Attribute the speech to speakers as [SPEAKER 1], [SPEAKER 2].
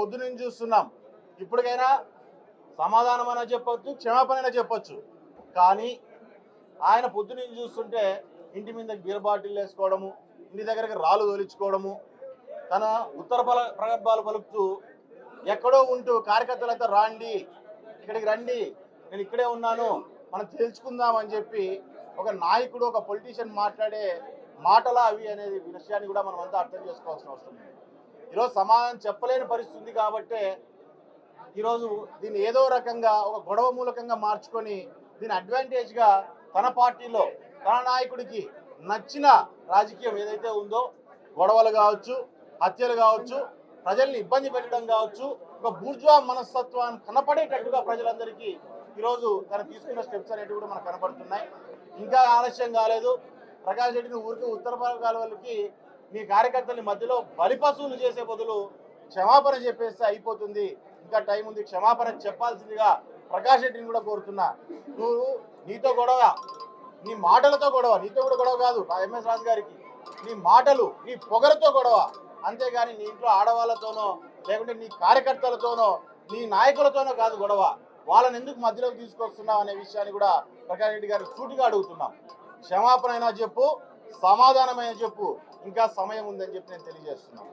[SPEAKER 1] పొద్దునుంచి చూస్తున్నాం. ఇప్పటికైనా సమాధానమైనా చెప్పొచ్చు, క్షమాపణైనా చెప్పొచ్చు. కానీ ఆయన పొద్దునుంచి చూస్తుంటే ఇంటి మీద బీర్ బాటిల్ వేసుకోవడము, ఇంటి దగ్గరికి రాళ్ళు తోలించుకోవడము, తన ఉత్తర ప్రగల్భాలు పలుకుతూ ఎక్కడో ఉంటూ కార్యకర్తలతో రాండి, ఇక్కడికి రండి, నేను ఇక్కడే ఉన్నాను, మనం తెలుసుకుందాం అని చెప్పి ఒక నాయకుడు, ఒక పొలిటీషియన్ మాట్లాడే మాటలా అవి అనేది విషయాన్ని కూడా మనం అంతా అర్థం చేసుకోవాల్సిన అవసరం ఉంది. ఈరోజు సమాధానం చెప్పలేని పరిస్థితి ఉంది కాబట్టే ఈరోజు దీన్ని ఏదో రకంగా ఒక గొడవ మూలకంగా మార్చుకొని దీని అడ్వాంటేజ్గా తన పార్టీలో తన నాయకుడికి నచ్చిన రాజకీయం ఏదైతే ఉందో, గొడవలు కావచ్చు, హత్యలు కావచ్చు, ప్రజల్ని ఇబ్బంది పెట్టడం కావచ్చు, ఒక బూర్జువా మనస్తత్వాన్ని కనపడేటట్టుగా ప్రజలందరికీ ఈరోజు తను తీసుకున్న స్టెప్స్ అనేవి కూడా మనకు కనపడుతున్నాయి. ఇంకా ఆలస్యం కాలేదు. ప్రకాష్ రెడ్డిని ఊరికి ఉత్తర కాలువలకి మీ కార్యకర్తల మధ్యలో బలిపశువులు చేసే బదులు క్షమాపణ చెప్పేస్తే అయిపోతుంది. ఇంకా టైం ఉంది, క్షమాపణ చెప్పాల్సిందిగా ప్రకాష్ రెడ్డిని కూడా కోరుతున్నా. నువ్వు నీతో గొడవ, నీ మాటలతో గొడవ, నీతో కూడా గొడవ కాదు ఎంఎస్ రాజు గారికి, నీ మాటలు, నీ పొగరతో గొడవ, అంతేగాని నీ ఇంట్లో ఆడవాళ్ళతోనో లేకుంటే నీ కార్యకర్తలతోనో నీ నాయకులతోనో కాదు గొడవ. వాళ్ళని ఎందుకు మధ్యలోకి తీసుకొస్తున్నావు అనే విషయాన్ని కూడా ప్రకాష్ రెడ్డి గారికి సూటిగా అడుగుతున్నాం. క్షమాపణ అయినా చెప్పు, సమాధానమైనా చెప్పు, ఇంకా సమయం ఉందని చెప్పి నేను తెలియజేస్తున్నాను.